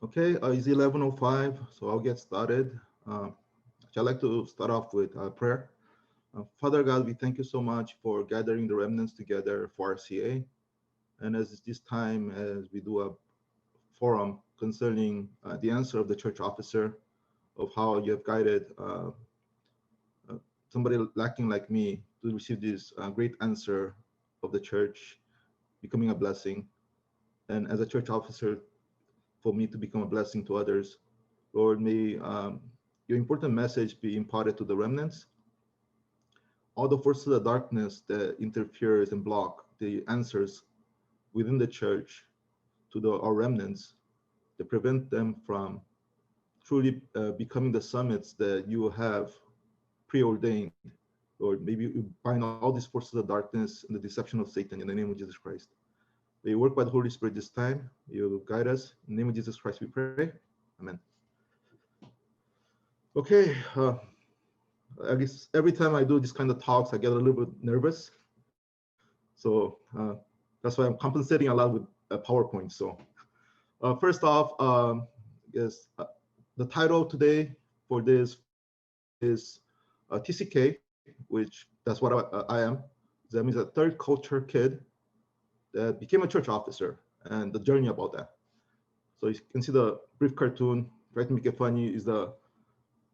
Okay, it's 11:05, so I'll get started. I'd like to start off with prayer. Father God, we thank you so much for gathering the remnants together for RCA. And as this time, as we do a forum concerning the answer of the church officer of how you have guided uh, somebody lacking like me to receive this great answer of the church becoming a blessing. And as a church officer, for me to become a blessing to others. Lord, may your important message be imparted to the remnants. All the forces of the darkness that interferes and block the answers within the church to our remnants, to prevent them from truly becoming the summits that you have preordained. Lord, maybe you bind all these forces of darkness and the deception of Satan in the name of Jesus Christ. May you work by the Holy Spirit this time. You guide us. In the name of Jesus Christ we pray. Amen. Okay, I guess every time I do this kind of talks, I get a little bit nervous. So that's why I'm compensating a lot with PowerPoint. So first off, yes, the title today for this is TCK, which that's what I am. That means a third culture kid that became a church officer and the journey about that. So you can see the brief cartoon, try to make it funny, is the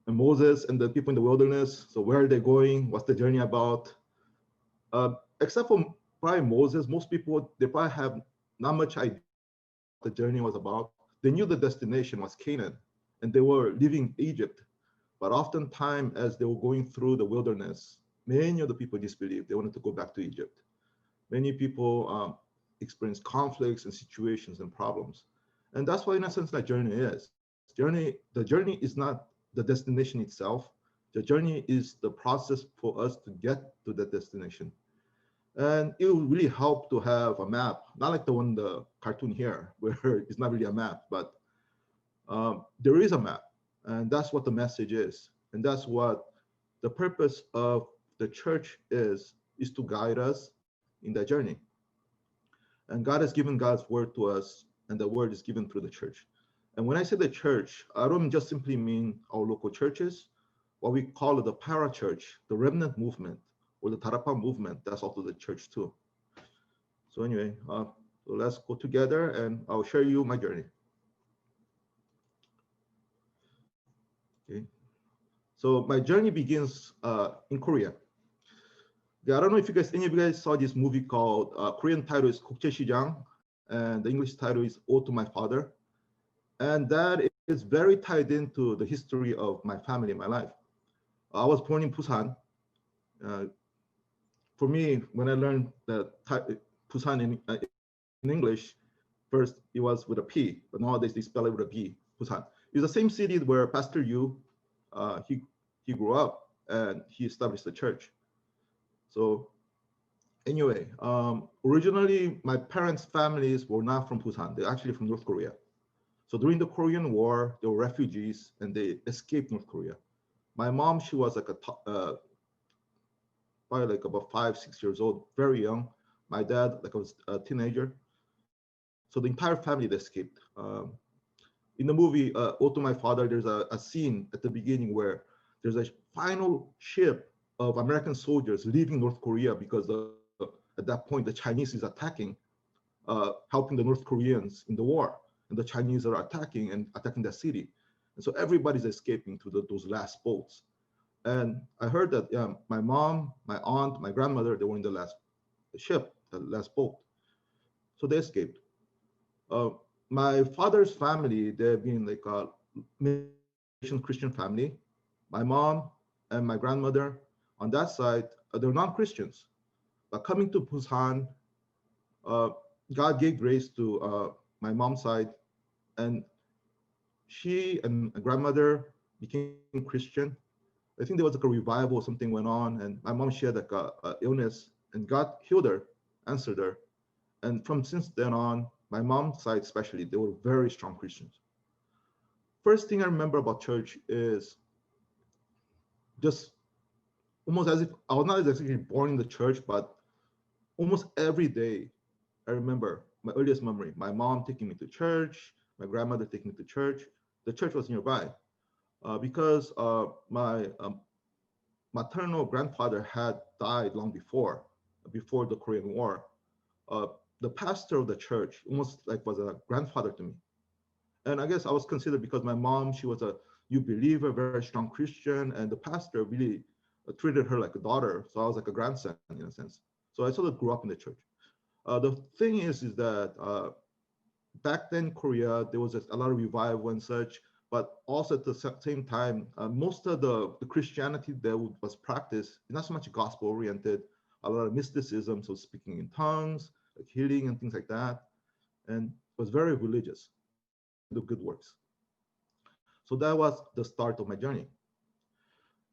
Moses and the people in the wilderness. So where are they going? What's the journey about? Except for probably Moses, most people, they probably have not much idea what the journey was about. They knew the destination was Canaan and they were leaving Egypt. But oftentimes as they were going through the wilderness, many of the people disbelieved. They wanted to go back to Egypt. Many people experienced conflicts and situations and problems. And that's why in a sense that journey is. The journey is not the destination itself. The journey is the process for us to get to that destination. And it will really help to have a map, not like the one, the cartoon here, where it's not really a map, but there is a map. And that's what the message is. And that's what the purpose of the church is to guide us in that journey. And God has given God's word to us, and the word is given through the church. And when I say the church, I don't just simply mean our local churches, what we call the parachurch, the remnant movement, or the Tarapa movement, that's also the church too. So anyway, so let's go together and I'll share you my journey. Okay. So my journey begins in Korea. Yeah, I don't know if any of you guys saw this movie called, Korean title is 국제시장, and the English title is Ode to My Father. And that is very tied into the history of my family, my life. I was born in Busan. For me, when I learned that Busan in English, first it was with a P, but nowadays they spell it with a B, Busan. It's the same city where Pastor Yu, he grew up and he established the church. So anyway, originally my parents' families were not from Busan. They're actually from North Korea. So during the Korean War, they were refugees and they escaped North Korea. My mom, she was like probably like about 5, 6 years old, very young. My dad, like I was a teenager. So the entire family, they escaped. In the movie, Ode to My Father, there's a scene at the beginning where there's a final ship of American soldiers leaving North Korea because at that point, the Chinese is attacking, helping the North Koreans in the war. And the Chinese are attacking the city. And so everybody's escaping to those last boats. And I heard that my mom, my aunt, my grandmother, they were in the last ship, the last boat. So they escaped. My father's family, they've been like a Christian family. My mom and my grandmother on that side, they're non-Christians. But coming to Busan, God gave grace to my mom's side, and she and my grandmother became Christian. I think there was like a revival, something went on, and my mom, she had like a illness, and God healed her, answered her. And from since then on, my mom's side especially, they were very strong Christians. First thing I remember about church is just almost as if I was not exactly born in the church, but almost every day I remember my earliest memory, my mom taking me to church, my grandmother taking me to church. The church was nearby because my maternal grandfather had died long before the Korean War. Uh, the pastor of the church almost like was a grandfather to me. And I guess I was considered because my mom, she was a new believer, very strong Christian, and the pastor really treated her like a daughter. So I was like a grandson in a sense. So I sort of grew up in the church. The thing is that back then in Korea, there was a lot of revival and such, but also at the same time, most of the Christianity that was practiced, not so much gospel oriented, a lot of mysticism, so speaking in tongues, like healing and things like that, and was very religious, do good works. So that was the start of my journey.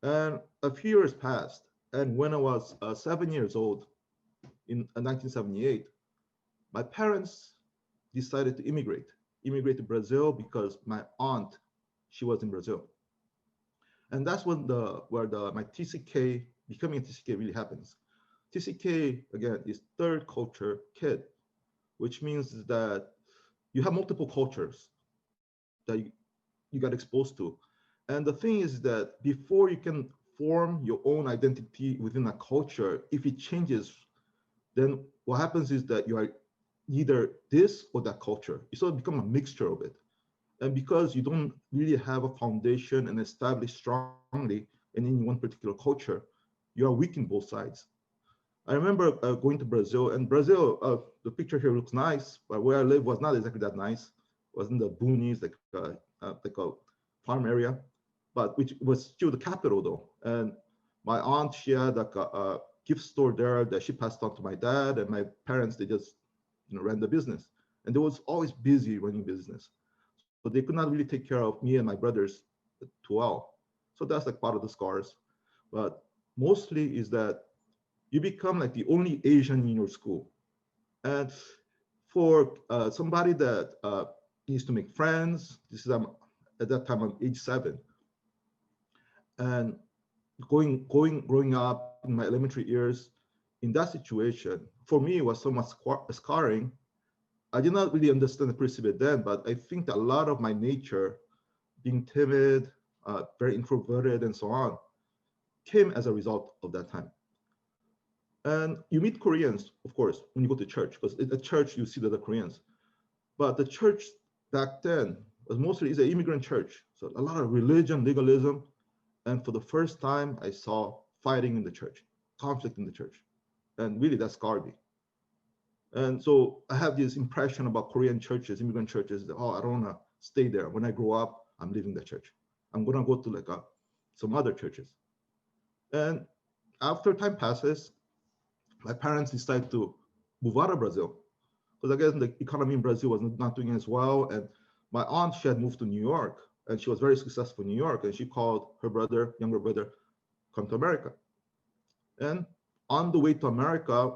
And a few years passed, and when I was 7 years old, in 1978, my parents decided to immigrate to Brazil because my aunt, she was in Brazil. And that's when my TCK, becoming a TCK really happens. TCK, again, is third culture kid, which means that you have multiple cultures that you got exposed to. And the thing is that before you can form your own identity within a culture, if it changes, then what happens is that you are either this or that culture. You sort of become a mixture of it. And because you don't really have a foundation and established strongly in any one particular culture, you are weak in both sides. I remember going to Brazil, and Brazil, the picture here looks nice, but where I live was not exactly that nice. It was in the boonies, like a farm area, but which was still the capital though. And my aunt, she had like a gift store there that she passed on to my dad, and my parents, they just ran the business. And they was always busy running business. So they could not really take care of me and my brothers too well. So that's like part of the scars. But mostly is that you become like the only Asian in your school. And for somebody that needs to make friends, this is at that time I'm age 7, and growing up in my elementary years in that situation, for me it was so much scarring. I did not really understand the perceive then, but I think that a lot of my nature, being timid, very introverted, and so on, came as a result of that time. And you meet Koreans, of course, when you go to church, because at church you see the Koreans. But the church back then was mostly is an immigrant church, so a lot of religion, legalism, and for the first time I saw fighting in the church, conflict in the church, and really that scarred me. And so I have this impression about Korean churches, immigrant churches, that, oh, I don't want to stay there. When I grow up, I'm leaving the church. I'm going to go to like some other churches. And after time passes, my parents decided to move out of Brazil, because I guess the economy in Brazil was not doing as well. And my aunt, she had moved to New York, and she was very successful in New York. And she called her brother, younger brother, come to America. And on the way to America,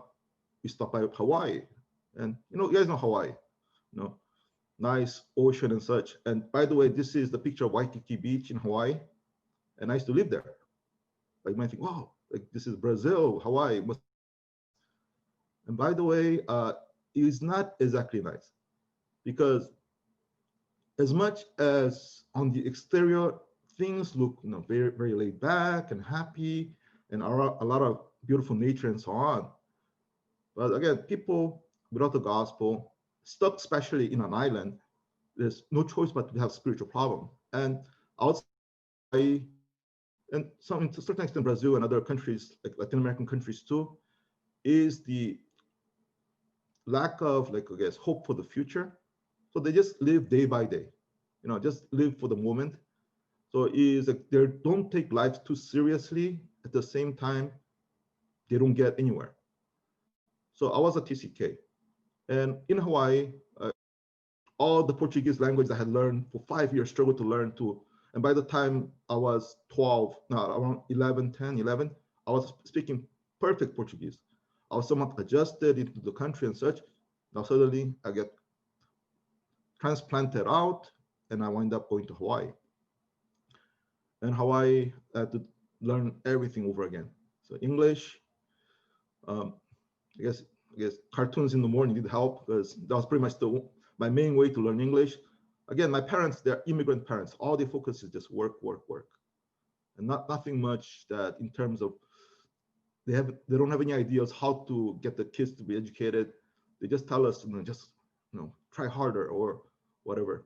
we stopped by Hawaii. And you guys know Hawaii, nice ocean and such. And by the way, this is the picture of Waikiki Beach in Hawaii. And I used to live there. Like, you might think, wow, like this is Brazil, Hawaii. And by the way, it is not exactly nice, because as much as on the exterior, things look very, very laid back and happy, and a lot of beautiful nature and so on. But again, people without the gospel, stuck especially in an island, there's no choice but to have spiritual problem. And outside, and some to a certain extent Brazil and other countries, like Latin American countries too, is the lack of, like, I guess, hope for the future. So they just live day by day, just live for the moment. So is like they don't take life too seriously. At the same time, they don't get anywhere. So I was a TCK, and in Hawaii, all the Portuguese language I had learned for 5 years, struggled to learn too. And by the time I was 12, no, around 11, 10, 11, I was speaking perfect Portuguese. I was somewhat adjusted into the country and such. Now suddenly I get transplanted out, and I wind up going to Hawaii. And Hawaii, I had to learn everything over again. So English, I guess cartoons in the morning did help, because that was pretty much my main way to learn English. again, my parents, they're immigrant parents. All they focus is just work, work, work, and nothing much that in terms of they don't have any ideas how to get the kids to be educated. They just tell us, just try harder or whatever.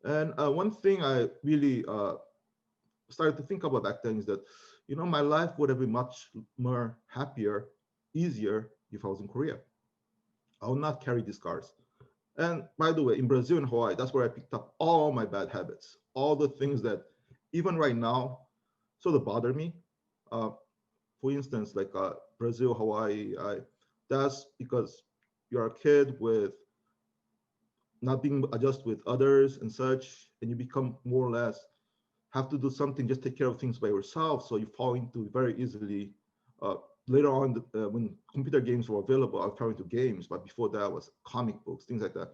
And one thing I really started to think about back then is that, my life would have been much more happier, easier if I was in Korea. I would not carry these scars. And by the way, in Brazil and Hawaii, that's where I picked up all my bad habits, all the things that even right now sort of bother me. For instance, like Brazil, Hawaii, that's because you're a kid with not being adjusted with others and such, and you become more or less have to do something, just take care of things by yourself. So you fall into very easily. Later on, when computer games were available, I fell into games, but before that was comic books, things like that.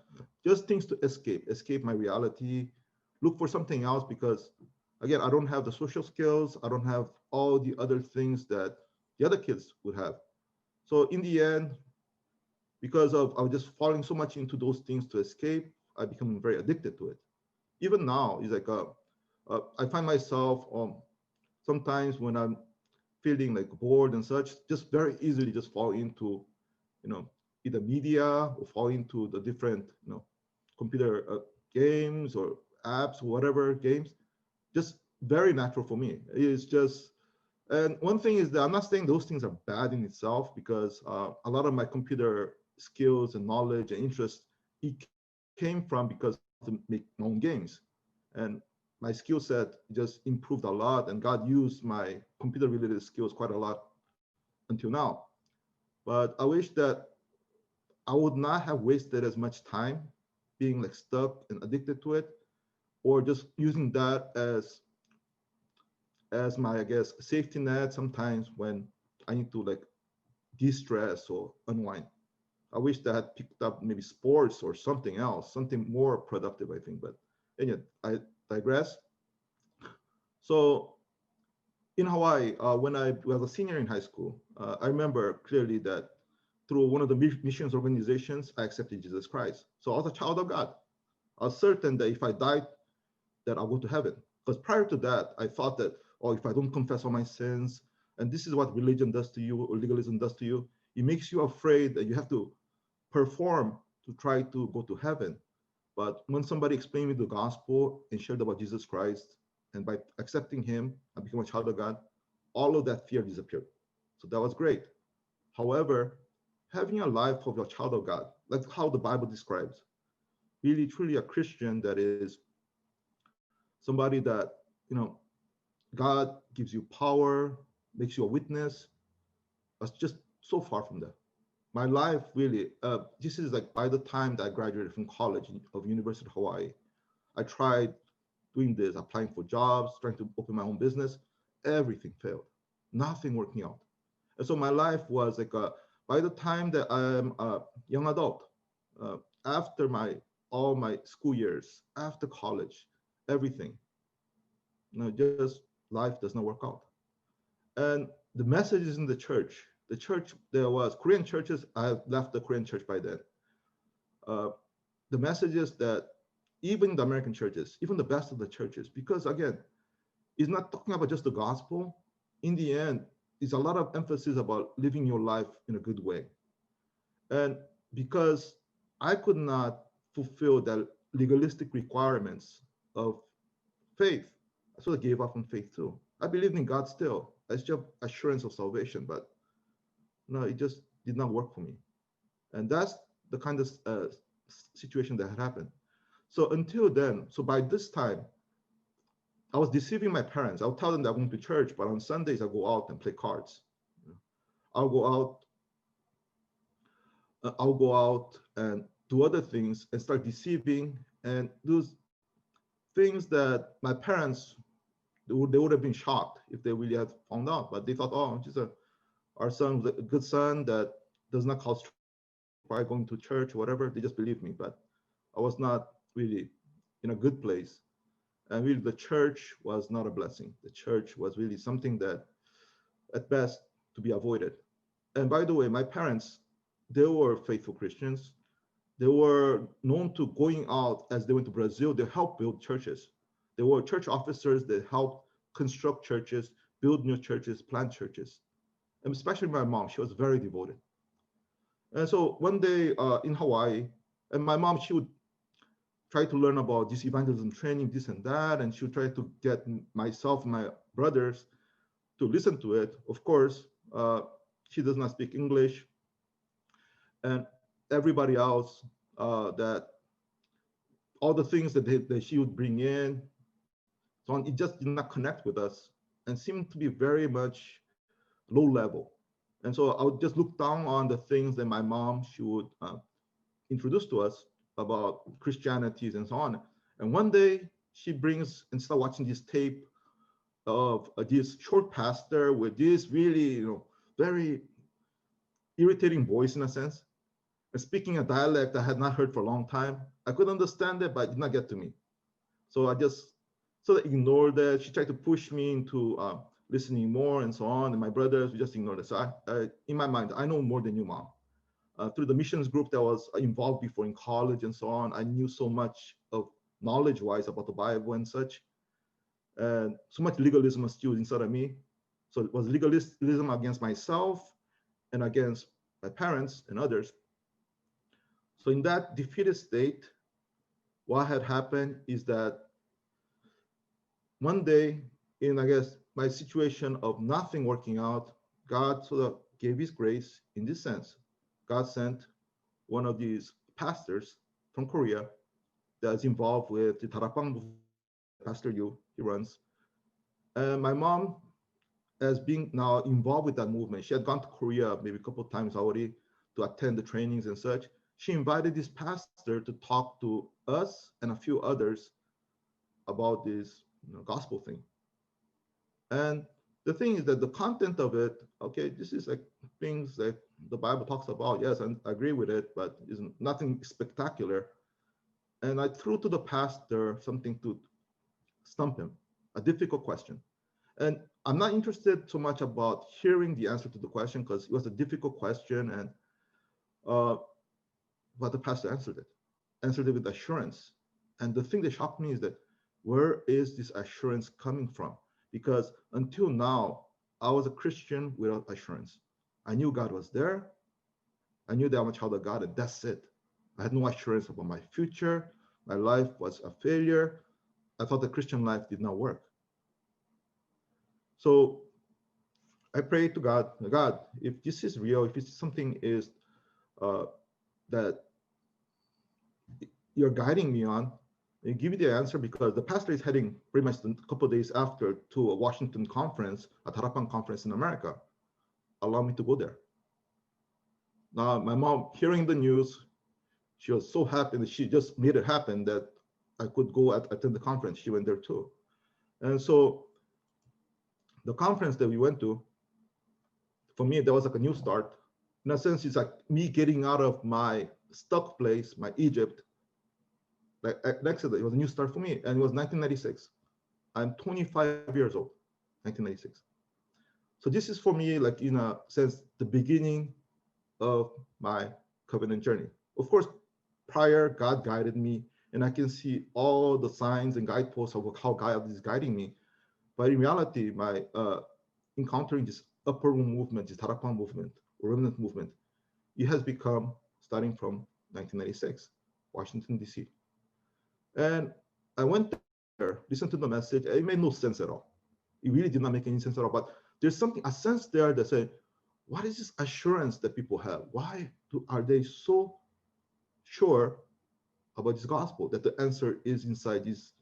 Just things to escape my reality, look for something else because, again, I don't have the social skills. I don't have all the other things that the other kids would have. So in the end, because I was just falling so much into those things to escape, I become very addicted to it. Even now, it's like I find myself sometimes when I'm feeling like bored and such, just very easily just fall into, either media or fall into the different, computer games or apps, whatever games. Just very natural for me. It's just, and one thing is that I'm not saying those things are bad in itself because a lot of my computer skills and knowledge and interest, it came from because to make my own games. And my skill set just improved a lot, and God used my computer related skills quite a lot until now. But I wish that I would not have wasted as much time being like stuck and addicted to it, or just using that as my, I guess, safety net sometimes when I need to like de-stress or unwind. I wish that I had picked up maybe sports or something else, something more productive, I think. But anyway, I digress. So in Hawaii, when I was a senior in high school, I remember clearly that through one of the missions organizations, I accepted Jesus Christ. So I was a child of God. I was certain that if I died, that I'll go to heaven. Because prior to that, I thought that, oh, if I don't confess all my sins, and this is what religion does to you or legalism does to you, it makes you afraid that you have to perform to try to go to heaven. But when somebody explained me the gospel and shared about Jesus Christ, and by accepting him, I became a child of God, all of that fear disappeared. So that was great. However, having a life of a child of God, like how the Bible describes, really truly a Christian that is somebody that, God gives you power, makes you a witness, was just so far from that. My life really, this is like by the time that I graduated from college of University of Hawaii, I tried doing this, applying for jobs, trying to open my own business. Everything failed, nothing working out. And so my life was like, by the time that I'm a young adult, after all my school years, after college, everything, just life does not work out. And the messages in the church, there was Korean churches. I left the Korean church by then. The messages that even the American churches, even the best of the churches, because again, it's not talking about just the gospel. In the end, it's a lot of emphasis about living your life in a good way. And because I could not fulfill the legalistic requirements of faith, I sort of gave up on faith too. I believed in God still. It's just assurance of salvation, but no, it just did not work for me. And that's the kind of situation that had happened. So until then, so by this time, I was deceiving my parents. I'll tell them that I'm going to church, but on Sundays I go out and play cards. I'll go out. I'll go out and do other things and start deceiving and do things that my parents they would have been shocked if they really had found out. But they thought, oh, our son was a good son that does not cause by going to church or whatever. They just believed me, but I was not really in a good place. And really the church was not a blessing. The church was really something that at best to be avoided. And by the way, my parents, they were faithful Christians. they were known to going out as they went to Brazil. They helped build churches. They were church officers that helped construct churches, build new churches, plant churches. And especially my mom, she was very devoted. And so one day in Hawaii, and my mom, she would try to learn about this evangelism training, this and that, and she would try to get myself and my brothers to listen to it. Of course, she does not speak English, and everybody else that all the things that she would bring in, so on, it just did not connect with us and seemed to be very much low level. And so I would just look down on the things that my mom, she would introduce to us about Christianities and so on. And one day she brings and start watching this tape of this short pastor with this really, very irritating voice in a sense, and speaking a dialect I had not heard for a long time. I could understand it, but it did not get to me. So I just sort of ignored it. She tried to push me into listening more and so on. And my brothers, we just ignored it. So in my mind, I know more than you, Mom. Through the missions group that I was involved before in college and so on, I knew so much of knowledge-wise about the Bible and such. And so much legalism was still inside of me. So it was legalism against myself and against my parents and others. So in that defeated state, what had happened is that one day, in I guess my situation of nothing working out, God sort of gave his grace in this sense. God sent one of these pastors from Korea that's involved with the Tarapang movement, Pastor Yu, he runs. And my mom, as being now involved with that movement, she had gone to Korea maybe a couple of times already to attend the trainings and such. She invited this pastor to talk to us and a few others about this gospel thing. And the thing is that the content of it, okay, this is like things that the Bible talks about. Yes, I agree with it, but it's nothing spectacular. And I threw to the pastor something to stump him, a difficult question. And I'm not interested so much about hearing the answer to the question because it was a difficult question, and but the pastor answered it with assurance. And the thing that shocked me is that where is this assurance coming from? Because until now, I was a Christian without assurance. I knew God was there. I knew that I'm a child of God, and that's it. I had no assurance about my future. My life was a failure. I thought the Christian life did not work. So I prayed to God, God, if this is real, if it's something is that you're guiding me on, and give me the answer, because the pastor is heading pretty much a couple of days after to a Washington conference, a Tarapang conference in America. Allow me to go there. Now, my mom, hearing the news, she was so happy that she just made it happen that I could go attend the conference. She went there too. And so the conference that we went to, for me, that was like a new start. In a sense, it's like me getting out of my stuck place, my Egypt. Like Exodus, it was a new start for me. And it was 1996. I'm 25 years old, 1996. So this is for me, like in a sense, the beginning of my covenant journey. Of course, prior, God guided me, and I can see all the signs and guideposts of how God is guiding me. But in reality, my encountering this upper room movement, this Tarapang movement, or Remnant movement, it has become starting from 1996, Washington, D.C. And I went there, listened to the message. It made no sense at all. It really did not make any sense at all. But there's something, a sense there that said, what is this assurance that people have? Why are they so sure about this gospel, that the answer is inside this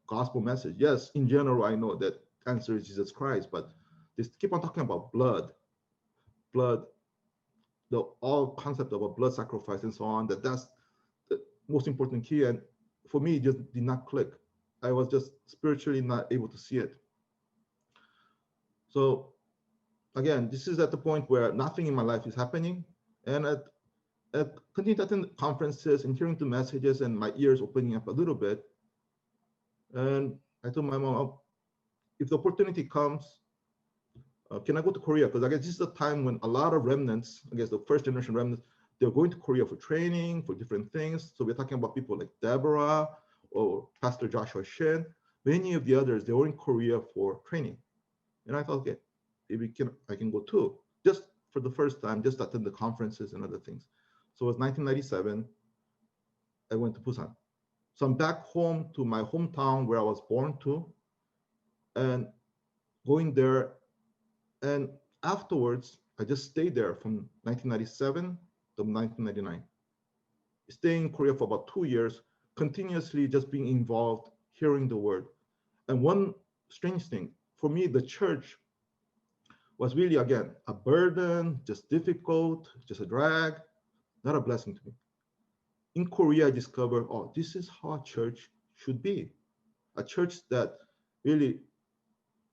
gospel message? Yes, in general, I know that answer is Jesus Christ, but they keep on talking about blood, the all concept of a blood sacrifice and so on, that's the most important key. And for me, it just did not click. I was just spiritually not able to see it. So again, this is at the point where nothing in my life is happening. And at continuing to attend conferences and hearing the messages and my ears opening up a little bit. And I told my mom, oh, if the opportunity comes, can I go to Korea? Because I guess this is the time when a lot of remnants, I guess the first generation remnants, they're going to Korea for training, for different things. So we're talking about people like Deborah or Pastor Joshua Shin. Many of the others, they were in Korea for training. And I thought, okay, maybe I can go too, just for the first time, just attend the conferences and other things. So it was 1997, I went to Busan. So I'm back home to my hometown where I was born to, and going there. And afterwards, I just stayed there from 1997 to 1999. Staying in Korea for about 2 years, continuously just being involved, hearing the word. And one strange thing, for me, the church was really, again, a burden, just difficult, just a drag, not a blessing to me. In Korea, I discovered, oh, this is how a church should be. A church that really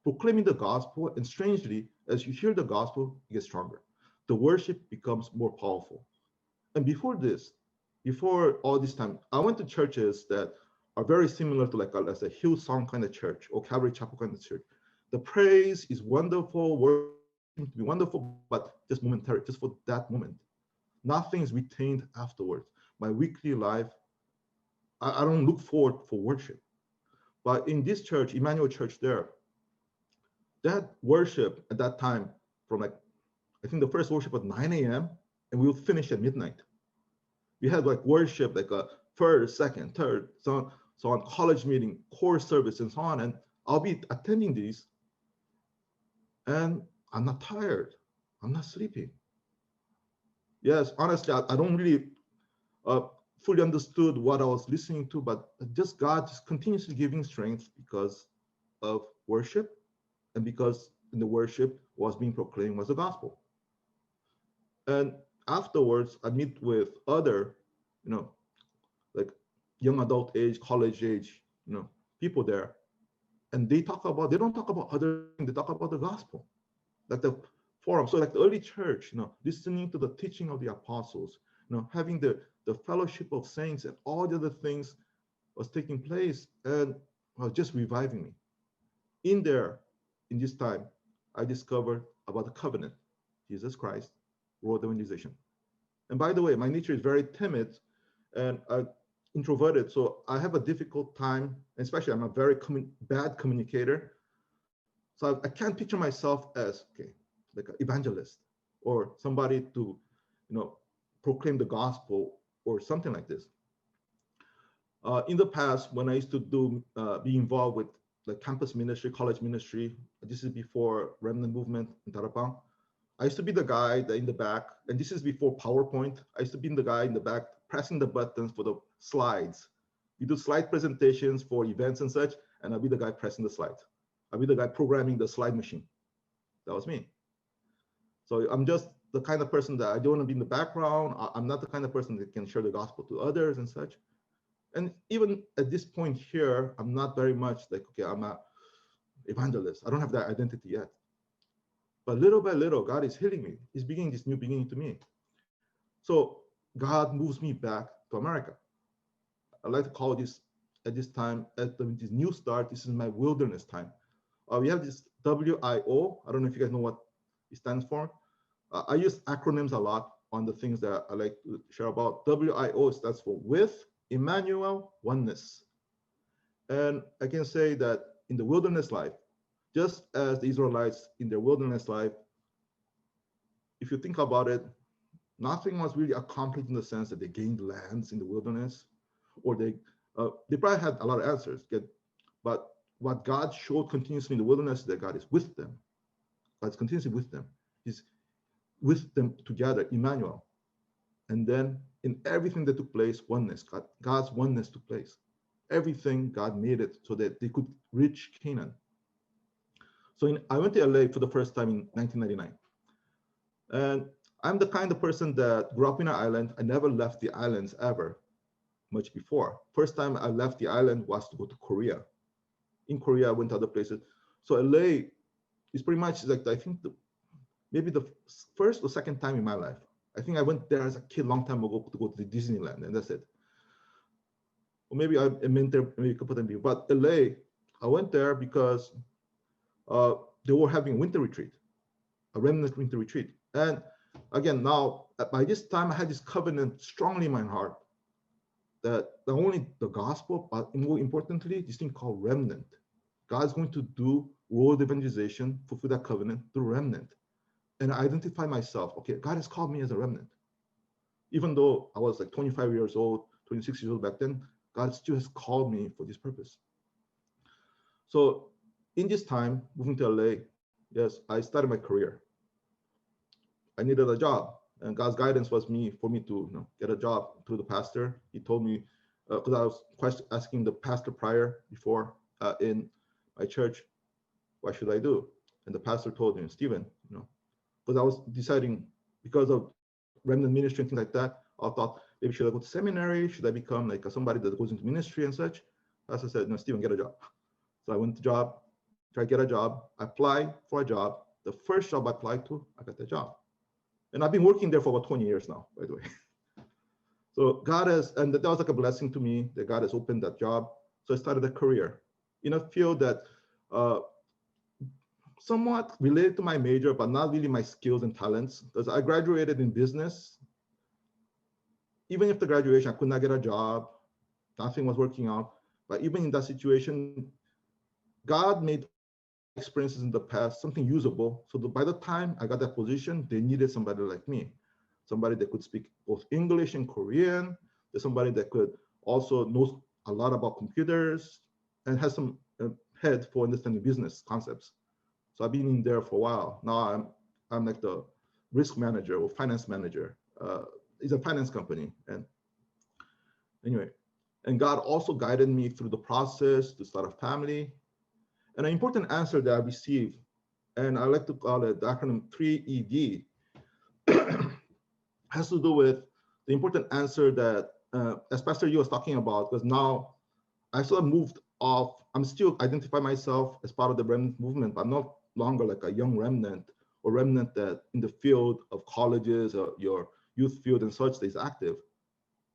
proclaiming the gospel, and strangely, as you hear the gospel, it gets stronger. The worship becomes more powerful. And before this, before all this time, I went to churches that are very similar to like let's say Hillsong kind of church or Calvary Chapel kind of church. The praise is wonderful, worship to be wonderful, but just momentary, just for that moment. Nothing is retained afterwards. My weekly life, I don't look forward for worship. But in this church, Emmanuel Church there, that worship at that time from like, I think the first worship was 9 a.m. and we would finish at midnight. We had like worship, like a first, second, third, so on college meeting, core service, and so on. And I'll be attending these, and I'm not tired. I'm not sleeping. Yes, honestly, I don't really fully understood what I was listening to, but just God just continuously giving strength because of worship, and because in the worship was being proclaimed was the gospel. And afterwards, I meet with other, like young adult age, college age, people there, and they don't talk about other things, they talk about the gospel, like the forum. So like the early church, listening to the teaching of the apostles, having the fellowship of saints and all the other things was taking place, and was just reviving me. In this time, I discovered about the covenant, Jesus Christ, world evangelization. And by the way, my nature is very timid and introverted, so I have a difficult time, especially I'm a very bad communicator. So I can't picture myself as, like an evangelist or somebody to, proclaim the gospel or something like this. In the past, when I used to be involved with the campus ministry, college ministry, this is before Remnant movement in Tarapang, I used to be the guy in the back, and this is before PowerPoint. I used to be the guy in the back pressing the buttons for the slides. We do slide presentations for events and such, and I'll be the guy pressing the slides. I'll be the guy programming the slide machine. That was me. So I'm just the kind of person that I don't want to be in the background. I'm not the kind of person that can share the gospel to others and such. And even at this point here, I'm not very much like, I'm an evangelist. I don't have that identity yet. But little by little, God is healing me. He's beginning this new beginning to me. So God moves me back to America. I like to call this at this time, at this new start, this is my wilderness time. We have this WIO. I don't know if you guys know what it stands for. I use acronyms a lot on the things that I like to share about. WIO stands for with Emmanuel oneness. And I can say that in the wilderness life, just as the Israelites in their wilderness life, if you think about it, nothing was really accomplished in the sense that they gained lands in the wilderness, or they probably had a lot of answers. But what God showed continuously in the wilderness is that God is with them. God's continuously with them. He's with them together, Emmanuel. And then in everything that took place, oneness, God's oneness took place. Everything, God made it so that they could reach Canaan. So I went to LA for the first time in 1999. And I'm the kind of person that grew up in an island. I never left the islands ever, much before. First time I left the island was to go to Korea. In Korea, I went to other places. So LA is pretty much like, I think, maybe the first or second time in my life. I think I went there as a kid long time ago to go to the Disneyland, and that's it. Or maybe I meant there maybe a couple of times before. But LA, I went there because they were having a winter retreat, a remnant winter retreat. And again, now by this time, I had this covenant strongly in my heart that not only the gospel, but more importantly, this thing called remnant. God's going to do world evangelization, fulfill that covenant through remnant. And I identify myself, okay, God has called me as a remnant. Even though I was like 25 years old, 26 years old back then, God still has called me for this purpose. So in this time, moving to LA, yes, I started my career. I needed a job, and God's guidance was for me to get a job through the pastor. He told me, because I was asking the pastor prior before in my church, what should I do? And the pastor told me, Stephen, because I was deciding, because of remnant ministry and things like that, I thought maybe should I go to seminary? Should I become like somebody that goes into ministry and such? Pastor said, no, Stephen, get a job. So I went to job, try to get a job, apply for a job. The first job I applied to, I got that job. And I've been working there for about 20 years now, by the way. So God has, and that was like a blessing to me that God has opened that job. So I started a career in a field that somewhat related to my major, but not really my skills and talents. Because I graduated in business. Even after graduation, I could not get a job. Nothing was working out. But even in that situation, God made experiences in the past something usable. So by the time I got that position, they needed somebody like me, somebody that could speak both English and Korean. There's somebody that could also know a lot about computers and has some head for understanding business concepts. So I've been in there for a while. Now I'm like the risk manager or finance manager. It's a finance company. And anyway, and God also guided me through the process to start a family. And an important answer that I received, and I like to call it the acronym 3ED, has to do with the important answer that, as Pastor Yu was talking about, because now I sort of moved off. I'm still identify myself as part of the remnant movement, but I'm no longer like a young remnant or remnant that in the field of colleges or your youth field and such that is active.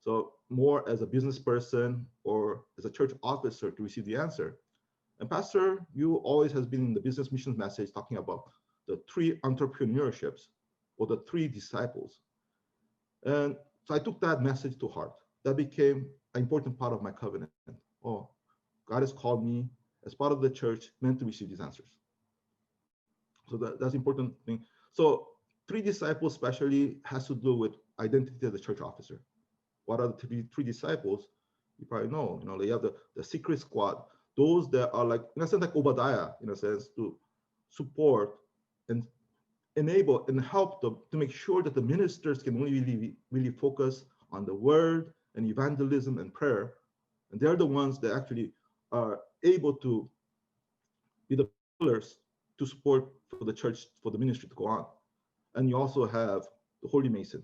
So more as a business person or as a church officer to receive the answer. And Pastor Yu always has been in the business missions message talking about the 3 entrepreneurships or the 3 disciples. And so I took that message to heart. That became an important part of my covenant. Oh, God has called me as part of the church meant to receive these answers. So that's important thing. So 3 disciples especially has to do with identity as a church officer. What are the 3 disciples? You probably know, they have the secret squad, those that are like, in a sense, like Obadiah, in a sense, to support and enable and help them to make sure that the ministers can really focus on the word and evangelism and prayer. And they're the ones that actually are able to be the pillars to support for the church, for the ministry to go on. And you also have the Holy Mason,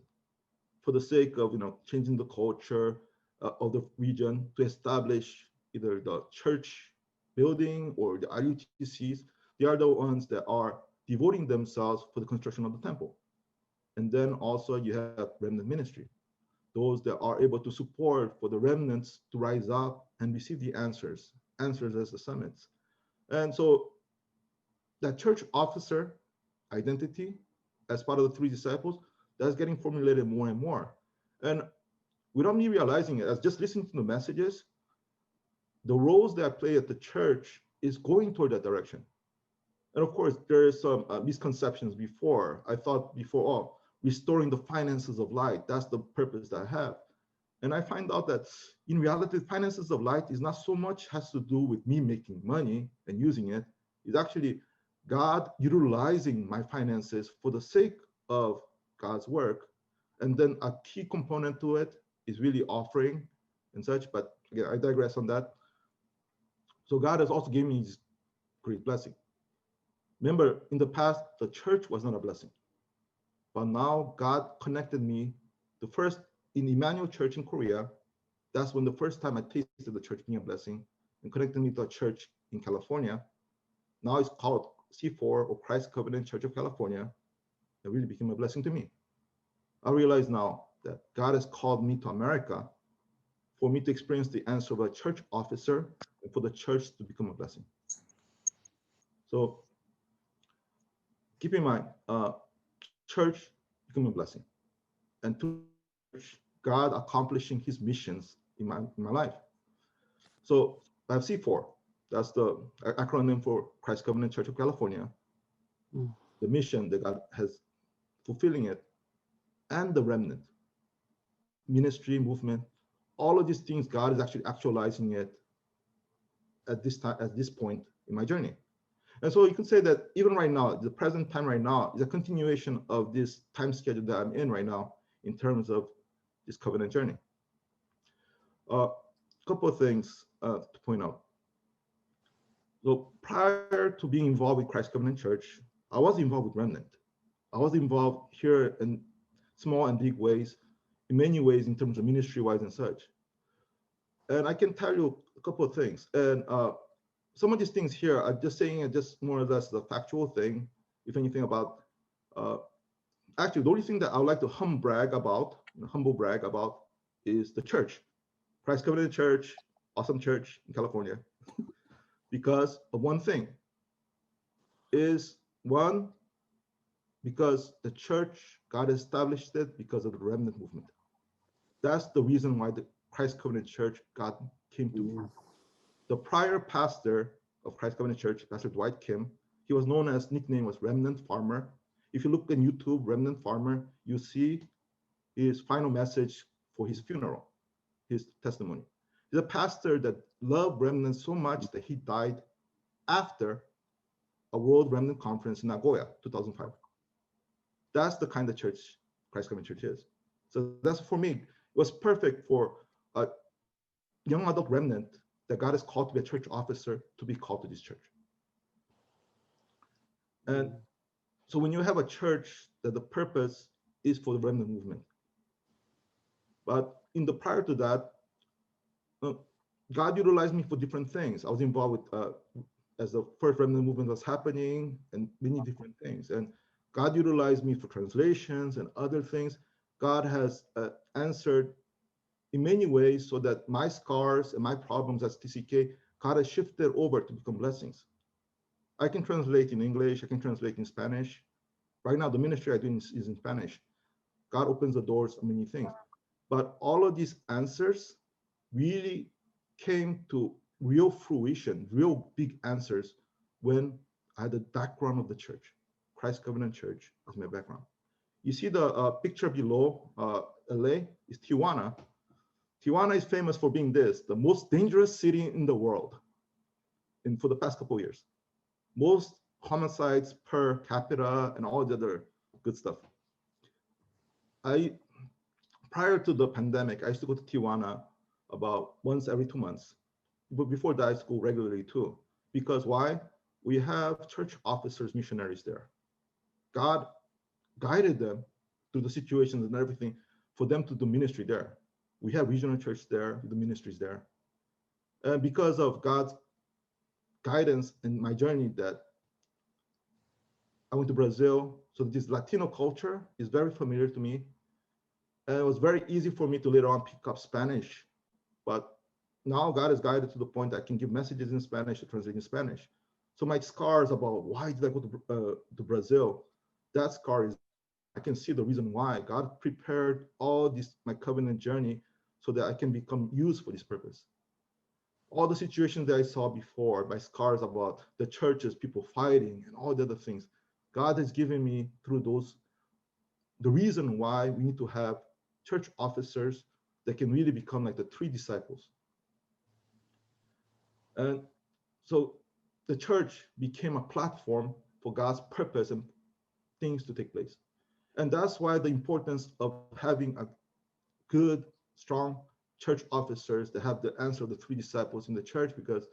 for the sake of changing the culture of the region, to establish either the church building or the RUTCs. They are the ones that are devoting themselves for the construction of the temple. And then also you have remnant ministry, those that are able to support for the remnants to rise up and receive the answers as the summits. And so that church officer identity as part of the 3 disciples, that's getting formulated more and more. And without me realizing it, as just listening to the messages, the roles that I play at the church is going toward that direction. And of course, there is some misconceptions before. I thought before, restoring the finances of light, that's the purpose that I have. And I find out that in reality, finances of light is not so much has to do with me making money and using it. It's actually God utilizing my finances for the sake of God's work. And then a key component to it is really offering and such. But again, I digress on that. So God has also given me this great blessing. Remember, in the past, the church was not a blessing. But now God connected me the first in Emmanuel Church in Korea. That's when the first time I tasted the church being a blessing, and connected me to a church in California. Now it's called C4 or Christ Covenant Church of California. It really became a blessing to me. I realize now that God has called me to America for me to experience the answer of a church officer and for the church to become a blessing. So keep in mind, church becoming a blessing. and to God accomplishing his missions in my life. So I have C4. That's the acronym for Christ Covenant Church of California. The mission that God has fulfilling it, and the remnant, ministry, movement, all of these things, God is actually actualizing it at this time, at this point in my journey. And so you can say that even right now, the present time right now is a continuation of this time schedule that I'm in right now in terms of this covenant journey. A couple of things to point out. So prior to being involved with Christ Covenant Church, I was involved with Remnant. I was involved here in small and big ways, in many ways in terms of ministry-wise and such. And I can tell you a couple of things. And some of these things here, I'm just saying it just more or less the factual thing, if anything about, actually the only thing that I would like to humble brag about is the church. Christ Covenant Church, awesome church in California, because of one thing, because the church, God established it because of the remnant movement. That's the reason why the Christ Covenant Church, God came to me. The prior pastor of Christ Covenant Church, Pastor Dwight Kim, he was known as, nickname was Remnant Farmer. If you look on YouTube, Remnant Farmer, you see his final message for his funeral, his testimony. He's a pastor that loved Remnant so much that he died after a World Remnant Conference in Nagoya, 2005. That's the kind of church Christ Covenant Church is. So that's, for me, it was perfect for a young adult remnant that God has called to be a church officer to be called to this church. And so when you have a church that the purpose is for the remnant movement, but in the prior to that, God utilized me for different things. I was involved with, as the first remnant movement was happening, and many different things. And God utilized me for translations and other things. God has answered in many ways so that my scars and my problems as TCK, God has shifted over to become blessings. I can translate in English, I can translate in Spanish. Right now, the ministry I do is in Spanish. God opens the doors of many things. But all of these answers really came to real fruition, real big answers when I had the background of the church. Christ Covenant Church is my background. You see the picture below, LA is Tijuana. Tijuana is famous for being the most dangerous city in the world for the past couple of years. Most homicides per capita and all the other good stuff. Prior to the pandemic, I used to go to Tijuana about once every 2 months. But before that, I used to go regularly too. Because why? We have church officers, missionaries there. God guided them through the situations and everything for them to do ministry there. We have regional church there, the ministries there. And because of God's guidance in my journey, that I went to Brazil. So this Latino culture is very familiar to me. And it was very easy for me to later on pick up Spanish. But now God has guided to the point that I can give messages in Spanish to translate in Spanish. So my scars about why did I go to Brazil, that scar is, I can see the reason why. God prepared all this, my covenant journey, so that I can become used for this purpose. All the situations that I saw before, my scars about the churches, people fighting and all the other things, God has given me through those, the reason why we need to have church officers that can really become like the 3 disciples. And so the church became a platform for God's purpose and things to take place. And that's why the importance of having a good, strong church officers that have the answer of the 3 disciples in the church, because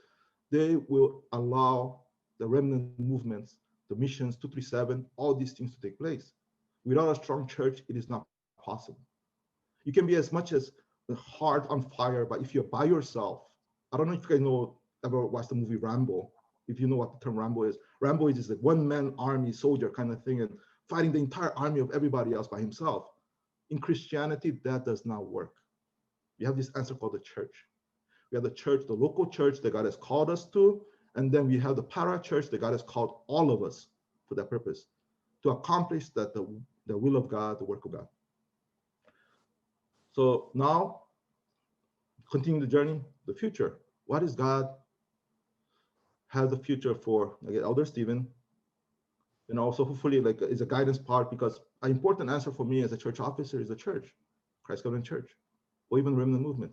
they will allow the remnant movements, the missions, 237, all these things to take place. Without a strong church, it is not possible. You can be as much as the heart on fire, but if you're by yourself, I don't know if you guys ever watched the movie Rambo, if you know what the term Rambo is. Rambo is just like one-man army soldier kind of thing and fighting the entire army of everybody else by himself. In Christianity, that does not work. We have this answer called the church. We have the church, the local church that God has called us to, and then we have the para church that God has called all of us for that purpose, to accomplish that the will of God, the work of God. So now, continue the journey, the future. What is God has the future for Elder Stephen, and also hopefully like is a guidance part, because an important answer for me as a church officer is the church, Christ Covenant Church, or even Remnant movement.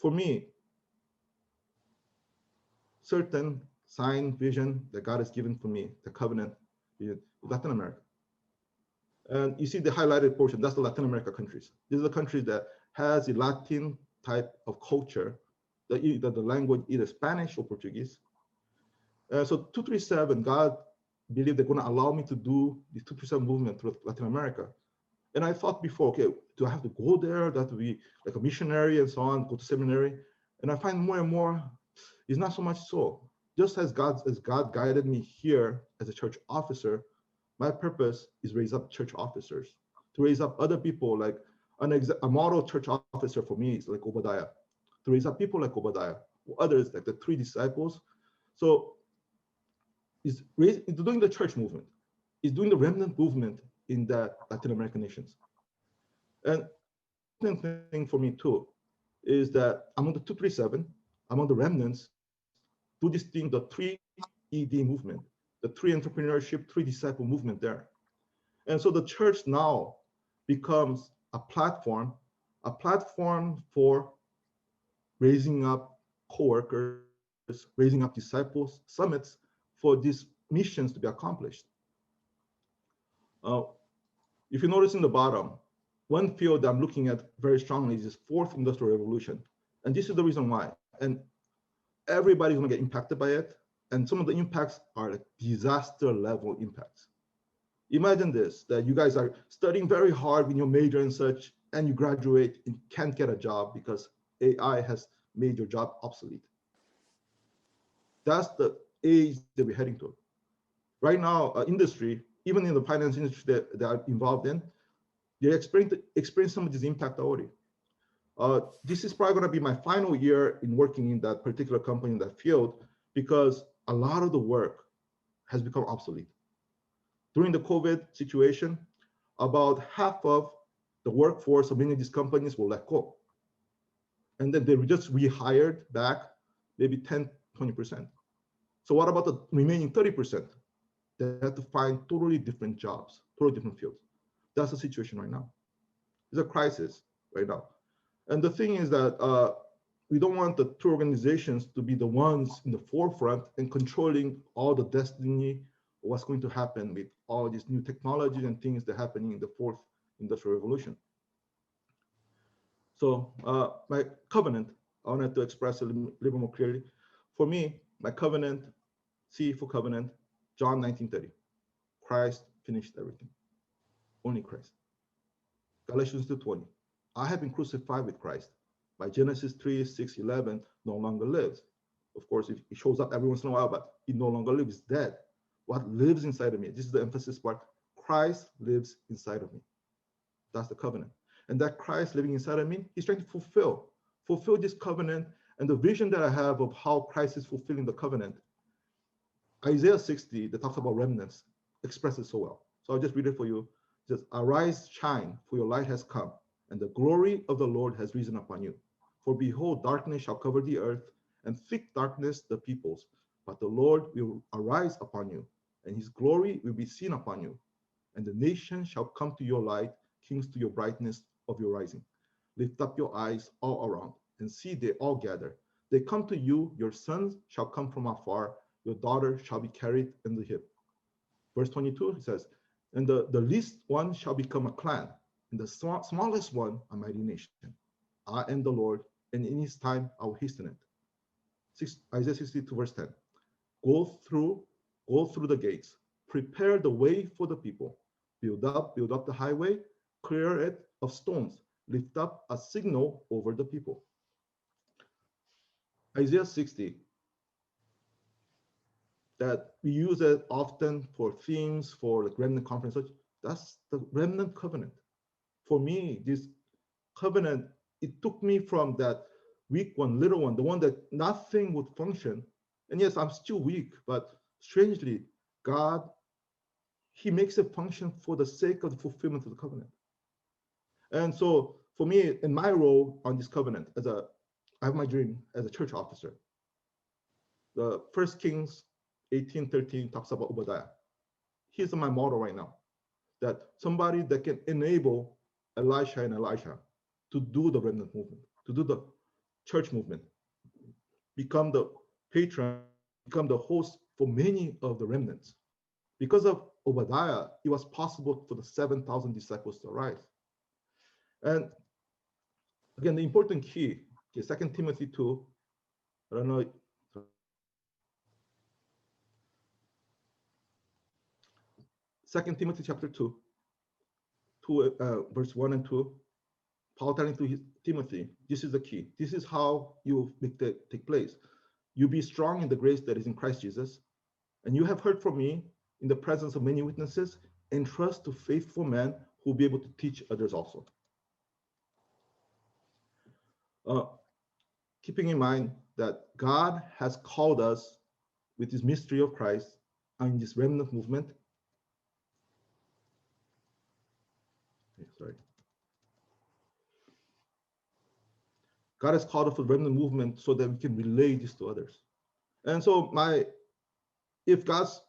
For me, certain sign, vision that God has given for me, the covenant in Latin America. And you see the highlighted portion, that's the Latin America countries. These are the countries that has a Latin type of culture, the language either Spanish or Portuguese. So 237, God believed they're going to allow me to do the 237 movement through Latin America. And I thought before, okay, do I have to go there? Do I have to be like a missionary and so on, go to seminary? And I find more and more, it's not so much so. Just as God guided me here as a church officer, my purpose is raise up church officers, to raise up other people. Like a model church officer for me is like Obadiah, to raise up people like Obadiah, others like the 3 disciples. So is doing the church movement, is doing the remnant movement in the Latin American nations. And the thing for me too is that among the 237, among the remnants, do this thing, the 3 ED movement, the 3 entrepreneurship, 3 disciple movement there. And so the church now becomes a platform for raising up co-workers, raising up disciples, summits for these missions to be accomplished. If you notice in the bottom, one field that I'm looking at very strongly is this 4th industrial revolution. And this is the reason why. And everybody's gonna get impacted by it. And some of the impacts are like disaster level impacts. Imagine this, that you guys are studying very hard in your major and such, and you graduate and can't get a job because AI has made your job obsolete. That's the age that we're heading to. Right now, industry, even in the finance industry that I'm involved in, they're experiencing some of this impact already. This is probably going to be my final year in working in that particular company in that field, because a lot of the work has become obsolete. During the COVID situation, about half of the workforce of many of these companies were let go. And then they were just rehired back, maybe 10, 20%. So what about the remaining 30%? They have to find totally different jobs, totally different fields. That's the situation right now. It's a crisis right now. And the thing is that we don't want the 2 organizations to be the ones in the forefront and controlling all the destiny of what's going to happen with all these new technologies and things that are happening in the 4th industrial revolution. So my covenant, I wanted to express it a little more clearly. For me, my covenant, C for covenant, John 19:30. Christ finished everything. Only Christ. Galatians 2:20. I have been crucified with Christ. By Genesis 3:6-11, no longer lives. Of course, it shows up every once in a while, but it no longer lives, dead. What lives inside of me? This is the emphasis part. Christ lives inside of me. That's the covenant. And that Christ living inside of me, he's trying to fulfill this covenant, and the vision that I have of how Christ is fulfilling the covenant. Isaiah 60, that talks about remnants, expresses so well. So I'll just read it for you. It says, arise, shine, for your light has come, and the glory of the Lord has risen upon you. For behold, darkness shall cover the earth, and thick darkness the peoples. But the Lord will arise upon you, and his glory will be seen upon you. And the nations shall come to your light, kings to your brightness of your rising. Lift up your eyes all around, and see they all gather. They come to you, your sons shall come from afar, your daughter shall be carried in the hip. Verse 22, it says, and the least one shall become a clan, and the smallest one a mighty nation. I am the Lord, and in his time I will hasten it. Isaiah 62, verse 10. Go through the gates, prepare the way for the people, build up the highway, clear it of stones, lift up a signal over the people. Isaiah 60, that we use it often for themes, for like remnant conference, that's the remnant covenant. For me, this covenant, it took me from that weak one, little one, the one that nothing would function. And yes, I'm still weak, but strangely, God, he makes it function for the sake of the fulfillment of the covenant. And so for me, in my role on this covenant, I have my dream as a church officer. The 1 Kings 18:13 talks about Obadiah. He's my model right now, that somebody that can enable Elisha and Elisha to do the remnant movement, to do the church movement, become the patron, become the host for many of the remnants. Because of Obadiah, it was possible for the 7,000 disciples to arise. And again, the important key, okay, 2 Timothy 2, I don't know. 2 Timothy chapter 2, verse 1 and 2, Paul telling to Timothy, this is the key. This is how you make that take place. You be strong in the grace that is in Christ Jesus. And you have heard from me in the presence of many witnesses, and trust to faithful men who will be able to teach others also. Keeping in mind that God has called us with this mystery of Christ and this remnant movement. Sorry. God has called us for the remnant movement so that we can relay this to others. And so if God's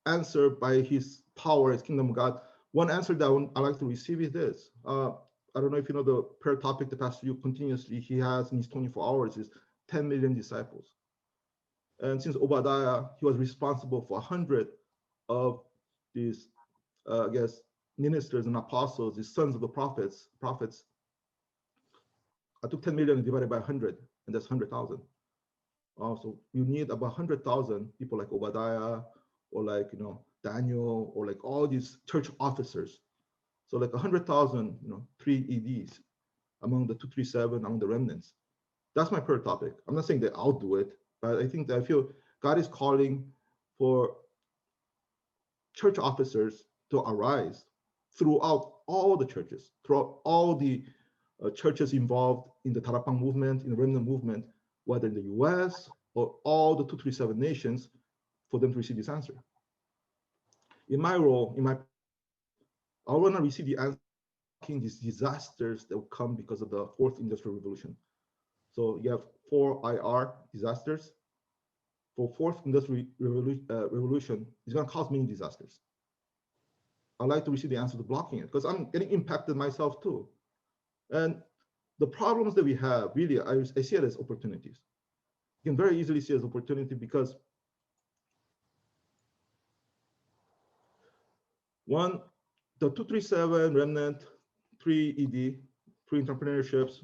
answer by his power, his kingdom of God, one answer that I like to receive is this. I don't know if you know the prayer topic the Pastor Yu continuously, he has in his 24 hours is 10 million disciples. And since Obadiah, he was responsible for 100 of these, I guess, ministers and apostles, the sons of the prophets. I took 10 million divided by 100, and that's 100,000. So you need about 100,000 people like Obadiah, or like, Daniel, or like all these church officers. So like 100,000, 3 EDs among the 237, among the remnants. That's my prayer topic. I'm not saying that I'll do it, but I feel God is calling for church officers to arise throughout all the churches, throughout all the churches involved in the Tarapang movement, in the remnant movement, whether in the US or all the 237 nations, for them to receive this answer. In my role, I want to receive the answer in these disasters that will come because of the fourth industrial revolution. So you have 4 IR disasters. For fourth industrial revolution, it's going to cause many disasters. I'd like to receive the answer to blocking it because I'm getting impacted myself too. And the problems that we have, really, I see it as opportunities. You can very easily see it as opportunity because one, the 237 remnant, 3 ED, 3 entrepreneurships,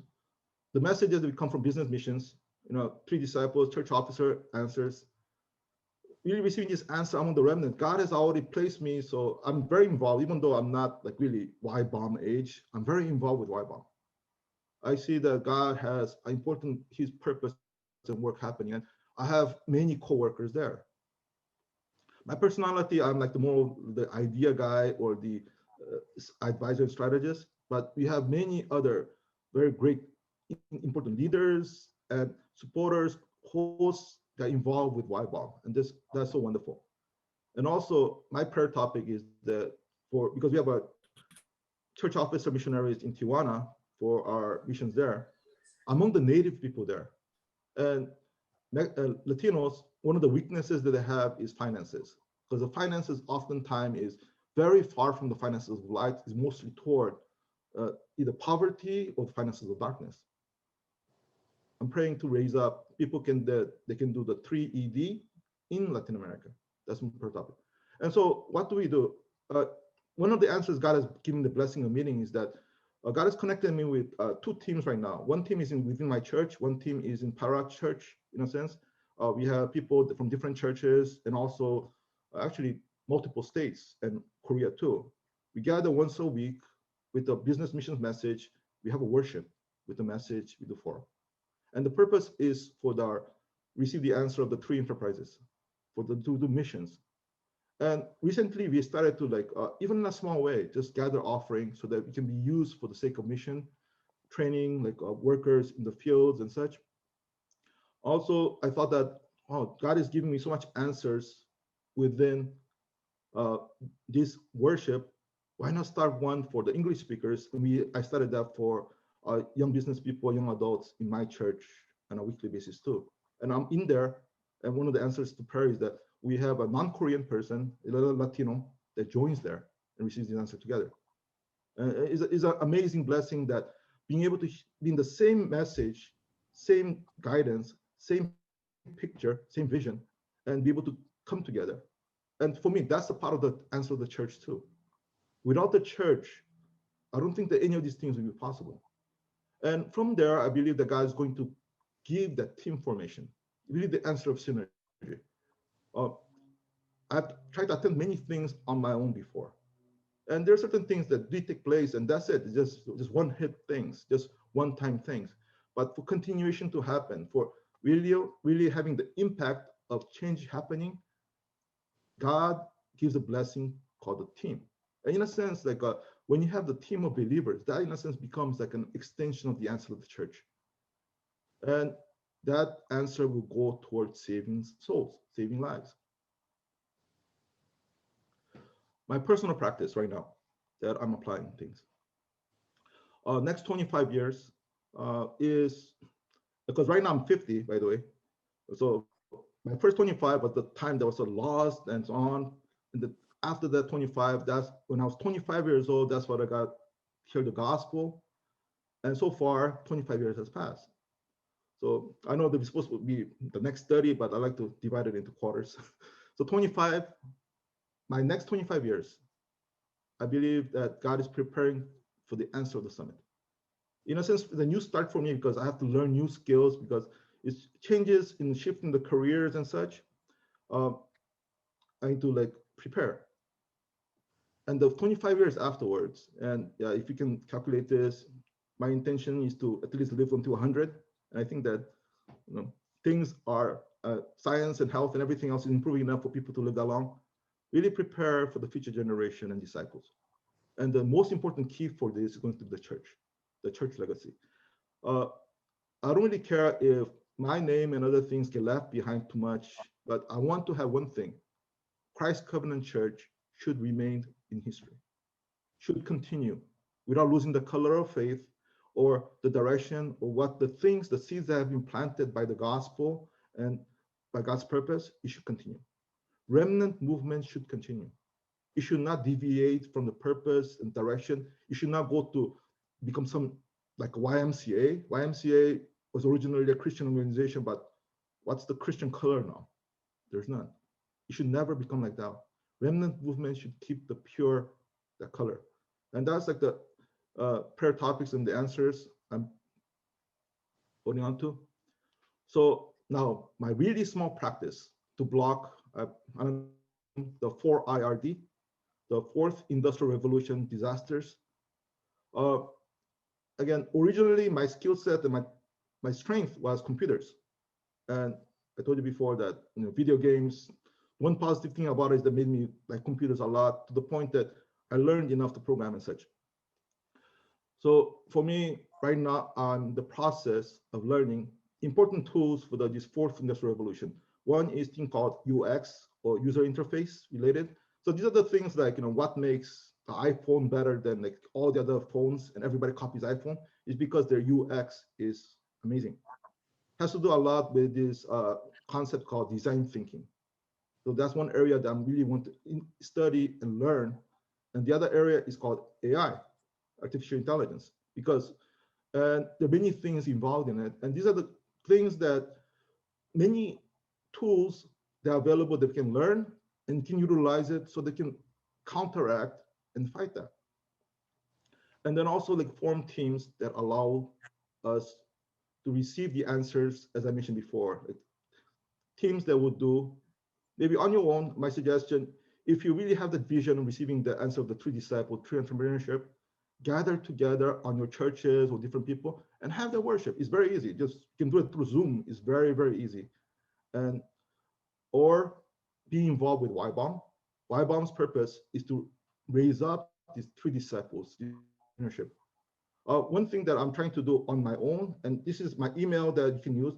the messages that come from business missions, 3 disciples, church officer answers, really receiving this answer among the remnant. God has already placed me, so I'm very involved, even though I'm not like really Y-bomb age, I'm very involved with Y-bomb. I see that God has his purpose and work happening, and I have many co-workers there. My personality, I'm like the idea guy or the advisor and strategist, but we have many other very great, important leaders and supporters, hosts that are involved with Y-bomb, and that's so wonderful. And also, my prayer topic is that because we have a church officer missionaries in Tijuana for our missions there, among the native people there, and Latinos, one of the weaknesses that they have is finances, because the finances oftentimes is very far from the finances of light, is mostly toward either poverty or the finances of darkness. I'm praying to raise up people they can do the 3 ED in Latin America. That's my prayer topic. And so what do we do? One of the answers God has given the blessing of meeting is that God has connected me with 2 teams right now. One team is within my church. One team is in Para Church, in a sense. We have people from different churches and also actually multiple states and Korea too. We gather once a week with a business missions message. We have a worship with the message we do for. And the purpose is receive the answer of the 3 enterprises, for the 2 missions. And recently we started to even in a small way, just gather offerings so that it can be used for the sake of mission, training workers in the fields and such. Also, I thought that, God is giving me so much answers within this worship. Why not start one for the English speakers? And I started that for young business people, young adults in my church on a weekly basis too. And I'm in there, and one of the answers to prayer is that we have a non-Korean person, a little Latino, that joins there and receives the answer together. It's an amazing blessing that being able to be in the same message, same guidance, same picture, same vision, and be able to come together. And for me, that's a part of the answer of the church too. Without the church, I don't think that any of these things would be possible. And from there, I believe that God is going to give that team formation, really the answer of synergy. Uh, I've tried to attend many things on my own before. And there are certain things that do take place, and that's it. It's just one-hit things, just one-time things. But for continuation to happen, for really having the impact of change happening, God gives a blessing called a team. And in a sense, like when you have the team of believers, that in a sense becomes like an extension of the answer of the church. And that answer will go towards saving souls, saving lives. My personal practice right now that I'm applying things. Next 25 years is, because right now I'm 50, by the way. So my first 25 was the time that was so lost and so on. And after that 25, that's when I was 25 years old, that's when I got hear the gospel. And so far, 25 years has passed. So I know that we're supposed to be the next 30, but I like to divide it into quarters. So 25, my next 25 years, I believe that God is preparing for the answer of the summit. In a sense, it's a new start for me because I have to learn new skills because it's changes in shifting the careers and such. I need to like prepare. And the 25 years afterwards, and if you can calculate this, my intention is to at least live until 100. And I think that things are science and health and everything else is improving enough for people to live that long. Really prepare for the future generation and disciples. And the most important key for this is going to be the church legacy. I don't really care if my name and other things get left behind too much, but I want to have one thing. Christ Covenant Church should remain in history, should continue without losing the color of faith or the direction or what the things, the seeds that have been planted by the gospel and by God's purpose, it should continue. Remnant movement should continue. It should not deviate from the purpose and direction. It should not go to become some like YMCA. YMCA was originally a Christian organization, but what's the Christian color now? There's none. It should never become like that. Remnant movement should keep the pure, the color. And that's like the prayer topics and the answers I'm holding on to. So now my really small practice to block the 4 IRD, the fourth industrial revolution disasters. Again, originally my skill set and my strength was computers. And I told you before that video games, one positive thing about it is that made me like computers a lot to the point that I learned enough to program and such. So for me, right now, I'm in the process of learning important tools for this fourth industrial revolution. One is thing called UX or user interface related. So these are the things like, what makes the iPhone better than like all the other phones and everybody copies iPhone is because their UX is amazing. It has to do a lot with this concept called design thinking. So that's one area that I really want to study and learn. And the other area is called AI, artificial intelligence, because there are many things involved in it. And these are the things that many tools that are available that can learn and can utilize it so they can counteract and fight that. And then also like form teams that allow us to receive the answers, as I mentioned before. Like teams that would do, maybe on your own, my suggestion, if you really have the vision of receiving the answer of the three disciples, true entrepreneurship, gather together on your churches or different people and have the worship. It's very easy. Just you can do it through Zoom. It's very, very easy. And or be involved with YBOM. YBOM's purpose is to raise up these three disciples, entrepreneurship. One thing that I'm trying to do on my own, and this is my email that you can use.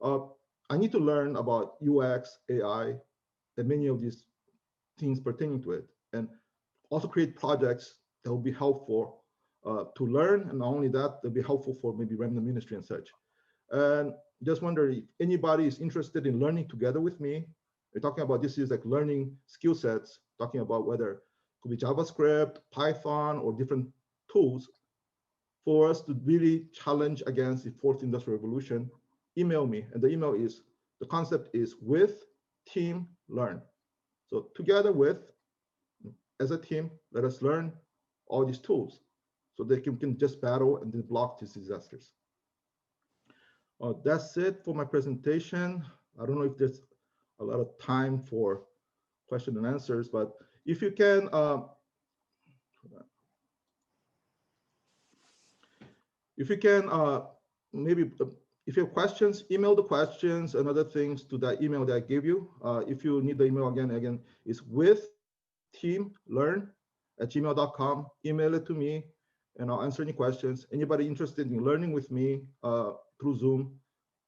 I need to learn about UX, AI, and many of these things pertaining to it, and also create projects that will be helpful to learn, and not only that, they'll be helpful for maybe Remnant ministry and such. And just wonder if anybody is interested in learning together with me. We're talking about this is like learning skill sets, talking about whether it could be JavaScript, Python, or different tools for us to really challenge against the fourth industrial revolution. Email me, and the email is, the concept is with team learn. So together with, as a team, let us learn all these tools so they can just battle and then block these disasters. That's it for my presentation. I don't know if there's a lot of time for question and answers, but if you can, maybe if you have questions, email the questions and other things to that email that I gave you. If you need the email again, it's withteamlearn@gmail.com. Email it to me and I'll answer any questions. Anybody interested in learning with me through Zoom,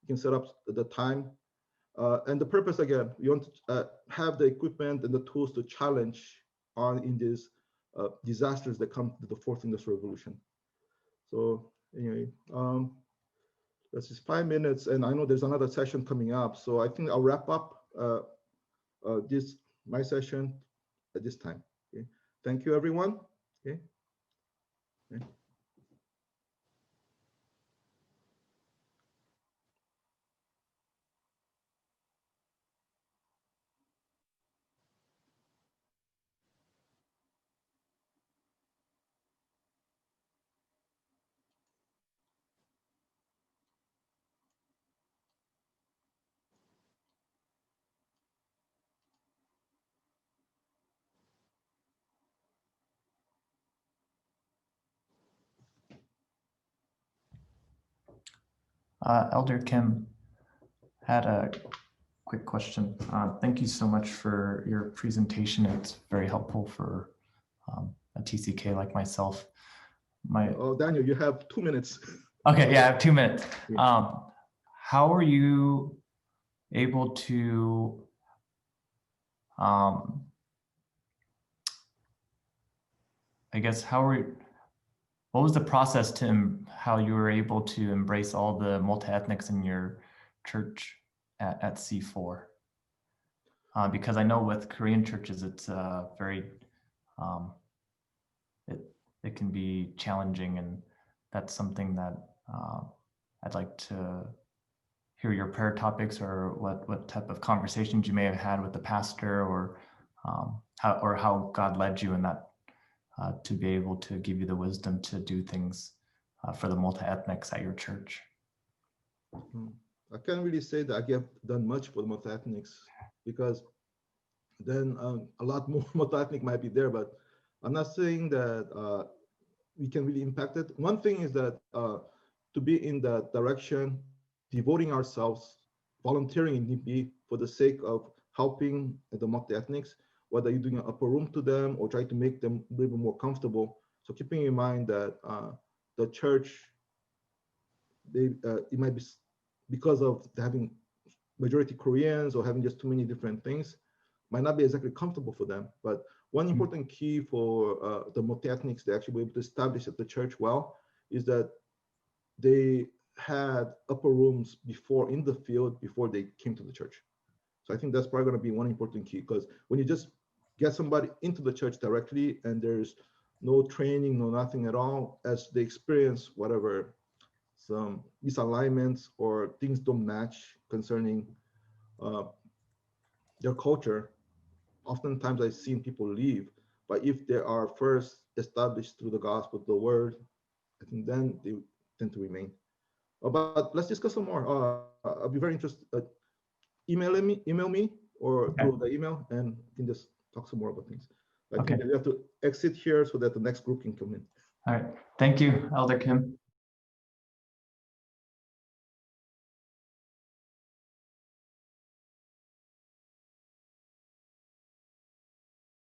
you can set up the time. And the purpose, again, we want to have the equipment and the tools to challenge in these disasters that come to the fourth industrial revolution. So anyway, that's just 5 minutes, and I know there's another session coming up, so I think I'll wrap up my session at this time. Okay, thank you, everyone. Okay. Okay. Elder Kim had a quick question. Thank you so much for your presentation. It's very helpful for a TCK like myself. Oh, Daniel, you have 2 minutes. Okay, yeah, I have 2 minutes. Yeah. How are you able to I guess what was the process to how you were able to embrace all the multi-ethnics in your church at C4? Because I know with Korean churches, it's very, it can be challenging, and that's something that I'd like to hear your prayer topics, or what type of conversations you may have had with the pastor, or how God led you in that to be able to give you the wisdom to do things for the multi-ethnics at your church. I can't really say that I have done much for the multi-ethnics, because then a lot more multi-ethnic might be there, but I'm not saying that we can really impact it. One thing is that to be in that direction, devoting ourselves, volunteering in DP for the sake of helping the multi-ethnics, whether you're doing an upper room to them or try to make them a little bit more comfortable. So keeping in mind that the church, it might be because of having majority Koreans or having just too many different things, might not be exactly comfortable for them. But one important key for the multi-ethnics to actually be able to establish at the church well is that they had upper rooms before in the field before they came to the church. So I think that's probably going to be one important key, because when you just get somebody into the church directly and there's no training, no nothing at all, as they experience whatever, some misalignments or things don't match concerning their culture, oftentimes I've seen people leave. But if they are first established through the gospel, the word, I think then they tend to remain. But let's discuss some more. I'll be very interested. Email me or through the email, and we can just talk some more about things. I think we have to exit here so that the next group can come in. All right. Thank you, Elder Kim.